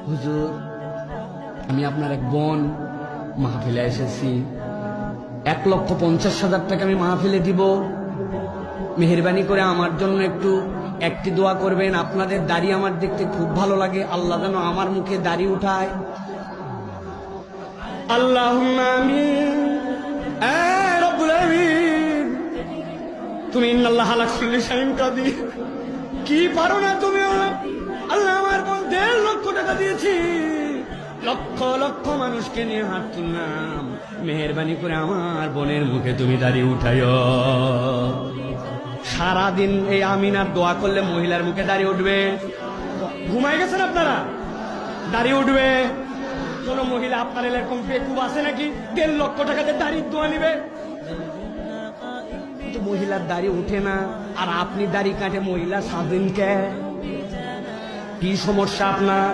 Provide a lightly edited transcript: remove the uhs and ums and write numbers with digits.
হুজুর, আমি আপনার এক বোন, মাহফিলে এসেছি, 1,50,000 টাকা আমি মাহফিলে দিব, মেহেরবানি করে আমার জন্য একটি দোয়া করবেন। আপনাদের দাড়ি আমার দেখতে খুব ভালো লাগে, আল্লাহ যেন আমার মুখে দাড়ি উঠায়। আল্লাহুম্মা আমিন। রব্বুল আমিন, তুমি ইন্নাল্লাহা আলা কুল্লি শাইইন কাদির, কি পারো না তুমি? আল্লাহ, আমার বোন 1.5 লক্ষ টাকা দিয়েছি, লক্ষ লক্ষ মানুষকে নিয়ে হাত তুললাম, মেহেরবানি করে আমার বোনের মুখে তুমি দাড়ি উঠাইও। সারাদিন এই আমিনার দোয়া করলে মহিলার মুখে দাড়ি উঠবে। ঘুমাই গেছেন আপনারা? দাড়ি উঠবে। কোন মহিলা আপনার এরকম বেকুব আছে নাকি 1.5 লক্ষ টাকাতে দাড়ির দোয়া নিবে? কিন্তু মহিলার দাড়ি উঠে না, আর আপনি দাড়ি কাটে মহিলা স্বাধীন কে? কি সমস্যা আপনার?